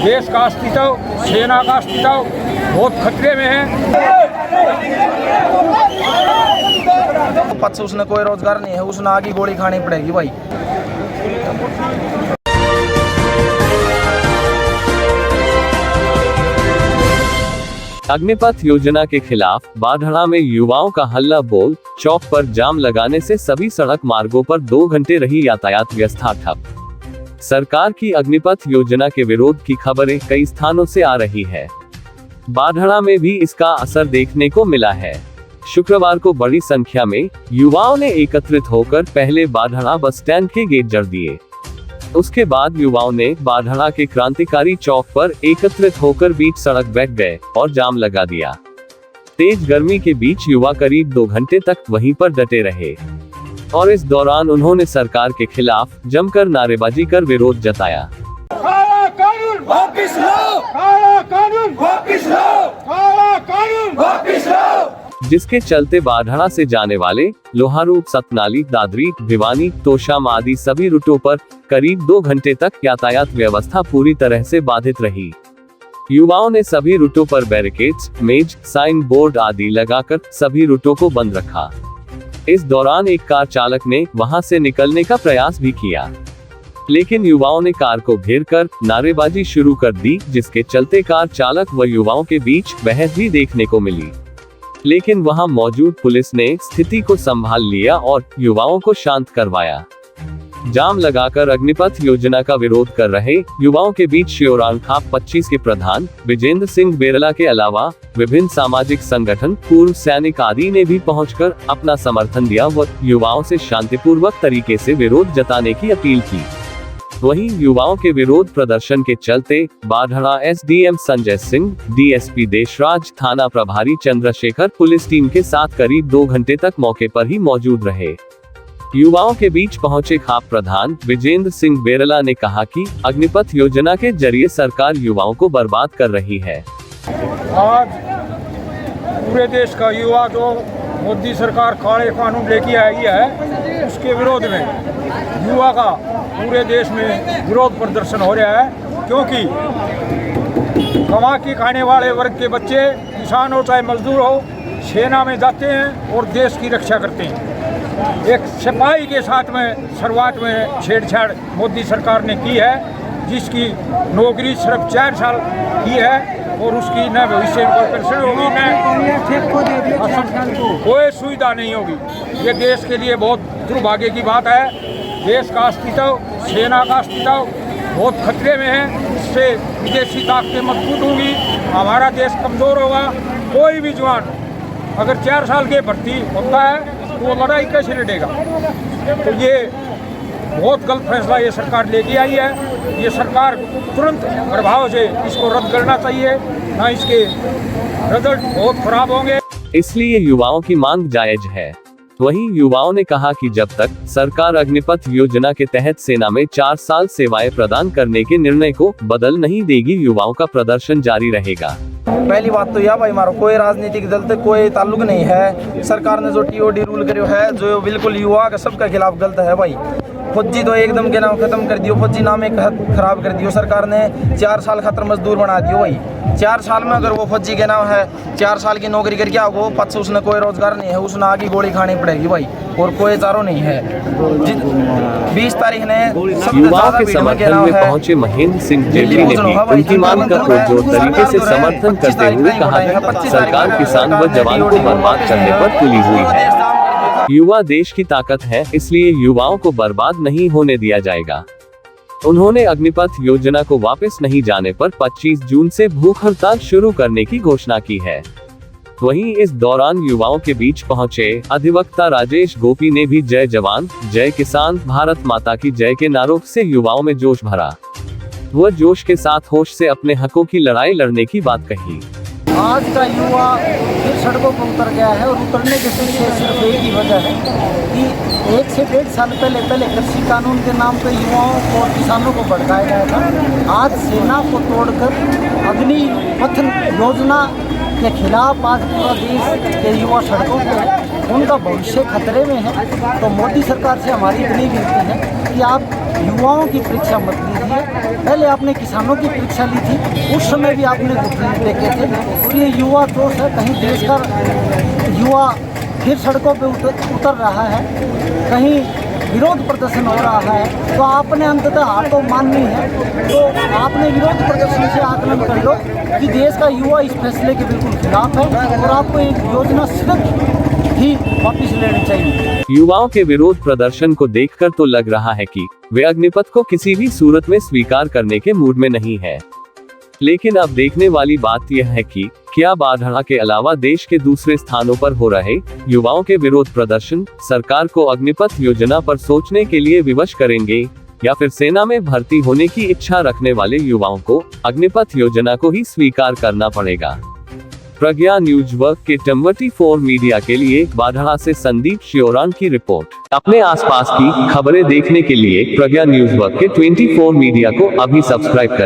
देश का अस्तित्व, सेना का अस्तित्व बहुत खतरे में है। पद से उसने कोई रोजगार नहीं है, उसने आगे गोली खानी पड़ेगी भाई। अग्निपथ योजना के खिलाफ बाढ़ड़ा में युवाओं का हल्ला बोल, चौक पर जाम लगाने से सभी सड़क मार्गों पर 2 घंटे रही यातायात व्यवस्था ठप। सरकार की अग्निपथ योजना के विरोध की खबरें कई स्थानों से आ रही है। बाढ़ड़ा में भी इसका असर देखने को मिला है। शुक्रवार को बड़ी संख्या में युवाओं ने एकत्रित होकर पहले बाढ़ड़ा बस स्टैंड के गेट जड़ दिए। उसके बाद युवाओं ने बाढ़ड़ा के क्रांतिकारी चौक पर एकत्रित होकर बीच सड़क बैठ गए और जाम लगा दिया। तेज गर्मी के बीच युवा करीब 2 घंटे तक वहीं पर डटे रहे और इस दौरान उन्होंने सरकार के खिलाफ जमकर नारेबाजी कर विरोध जताया। काला कानून वापस लो, काला कानून वापस लो, काला कानून वापस लो। जिसके चलते बाढ़ड़ा से जाने वाले लोहारू, सतनाली, दादरी, भिवानी, तोशाम आदि सभी रूटों पर करीब 2 घंटे तक यातायात व्यवस्था पूरी तरह से बाधित रही। युवाओं ने सभी रूटों पर बैरिकेड्स, मेज, साइन बोर्ड आदि लगाकर सभी रूटों को बंद रखा। इस दौरान एक कार चालक ने वहां से निकलने का प्रयास भी किया, लेकिन युवाओं ने कार को घेरकर नारेबाजी शुरू कर दी, जिसके चलते कार चालक व युवाओं के बीच बहस भी देखने को मिली। लेकिन वहां मौजूद पुलिस ने स्थिति को संभाल लिया और युवाओं को शांत करवाया। जाम लगाकर अग्निपथ योजना का विरोध कर रहे युवाओं के बीच श्योरान खाप 25 के प्रधान विजेंद्र सिंह बेरला के अलावा विभिन्न सामाजिक संगठन, पूर्व सैनिक आदि ने भी पहुंचकर अपना समर्थन दिया व युवाओं से शांतिपूर्वक तरीके से विरोध जताने की अपील की। वहीं युवाओं के विरोध प्रदर्शन के चलते बाढ़ड़ा एसडीएम संजय सिंह, डीएसपी देशराज, थाना प्रभारी चंद्रशेखर पुलिस टीम के साथ करीब 2 घंटे तक मौके पर ही मौजूद रहे। युवाओं के बीच पहुंचे खाप प्रधान विजेंद्र सिंह बेरला ने कहा कि अग्निपथ योजना के जरिए सरकार युवाओं को बर्बाद कर रही है। आज पूरे देश का युवा जो मोदी सरकार काले कानून लेके आई है, उसके विरोध में युवा का पूरे देश में विरोध प्रदर्शन हो रहा है, क्योंकि कमा के खाने वाले वर्ग के बच्चे, किसान हो चाहे मजदूर हो, सेना में जाते हैं और देश की रक्षा करते हैं। एक सिपाही के साथ में शुरुआत में छेड़छाड़ मोदी सरकार ने की है, जिसकी नौकरी सिर्फ 4 साल की है और उसकी न भविष्य में कोई पेंशन होगी, न कोई सुविधा नहीं होगी। ये देश के लिए बहुत दुर्भाग्य की बात है। देश का अस्तित्व, सेना का अस्तित्व बहुत खतरे में है। इससे विदेशी ताकतें मजबूत होंगी, हमारा देश कमज़ोर होगा। कोई भी जवान अगर 4 साल के भर्ती होता है तो वो लड़ाई कैसे लड़ेगा? तो ये बहुत गलत फैसला ये सरकार लेके आई है। ये सरकार तुरंत प्रभाव से इसको रद्द करना चाहिए, ना इसके रिजल्ट बहुत खराब होंगे। इसलिए युवाओं की मांग जायज है। वहीं युवाओं ने कहा कि जब तक सरकार अग्निपथ योजना के तहत सेना में 4 साल सेवाएं प्रदान करने के निर्णय को बदल नहीं देगी, युवाओं का प्रदर्शन जारी रहेगा। पहली बात तो यह भाई, हमारा कोई राजनीतिक दल से कोई ताल्लुक नहीं है। सरकार ने जो टीओडी रूल करो है, जो बिल्कुल युवा का सबका खिलाफ गलत है भाई। फौजी तो एकदम के नाम खत्म कर दियो, फौजी नाम एक खराब कर दियो सरकार ने। 4 साल खातर मजदूर बना दियो भाई। 4 साल में अगर वो फौजी के नाम है, 4 साल की नौकरी करके आओ, पद से उसने कोई रोजगार नहीं है, उसने आगे गोली खानी पड़ेगी भाई, और कोई चारों नहीं है। 20 तारीख ने युवाओं के समर्थन में पहुंचे महेंद्र सिंह जेटली ने भी उनकी मांग का पुरजोर तरीके से समर्थन करते हुए कहा कि सरकार किसान व जवान को बर्बाद करने पर तुली हुई है। युवा देश की ताकत है, इसलिए युवाओं को बर्बाद नहीं होने दिया जाएगा। उन्होंने अग्निपथ योजना को वापस नहीं जाने पर 25 जून से भूख हड़ताल शुरू करने की घोषणा की है। वहीं इस दौरान युवाओं के बीच पहुंचे अधिवक्ता राजेश गोपी ने भी जय जवान, जय किसान, भारत माता की जय के नारों से युवाओं में जोश भरा। वह जोश के साथ होश से अपने हकों की लड़ाई लड़ने की बात कही। आज का युवा फिर सड़कों पर उतर गया है, और उतरने के पीछे सिर्फ एक ही वजह है कि 1 से 1.5 साल पहले कृषि कानून के नाम पर युवाओं को और किसानों को भड़काया गया था। आज सेना को तोड़कर अग्निपथ योजना के खिलाफ आज पूरा देश के युवा सड़कों पर, उनका भविष्य खतरे में है। तो मोदी सरकार से हमारी इतनी विनती है कि आप युवाओं की परीक्षा मत लीजिए। पहले आपने किसानों की परीक्षा ली थी, उस समय भी आपने घुटने देखे थे। और ये युवा जोश है, कहीं देश का युवा फिर सड़कों पे उतर रहा है, कहीं विरोध प्रदर्शन हो रहा है, तो आपने अंततः हार तो माननी है। तो आपने विरोध प्रदर्शन से आकलन कर लो कि देश का युवा इस फैसले के बिल्कुल खिलाफ है और आपको एक योजना सिर्फ ही वापिस लेनी चाहिए। युवाओं के विरोध प्रदर्शन को देखकर तो लग रहा है कि वे अग्निपथ को किसी भी सूरत में स्वीकार करने के मूड में नहीं है। लेकिन अब देखने वाली बात यह है कि क्या बाढ़ा के अलावा देश के दूसरे स्थानों पर हो रहे युवाओं के विरोध प्रदर्शन सरकार को अग्निपथ योजना पर सोचने के लिए विवश करेंगे, या फिर सेना में भर्ती होने की इच्छा रखने वाले युवाओं को अग्निपथ योजना को ही स्वीकार करना पड़ेगा। प्रज्ञा न्यूज वर्क के 24 मीडिया के लिए बाढ़ा से संदीप श्योरान की रिपोर्ट। अपने आसपास की खबरें देखने के लिए प्रज्ञा न्यूज वर्क के 24 मीडिया को अभी सब्सक्राइब करें।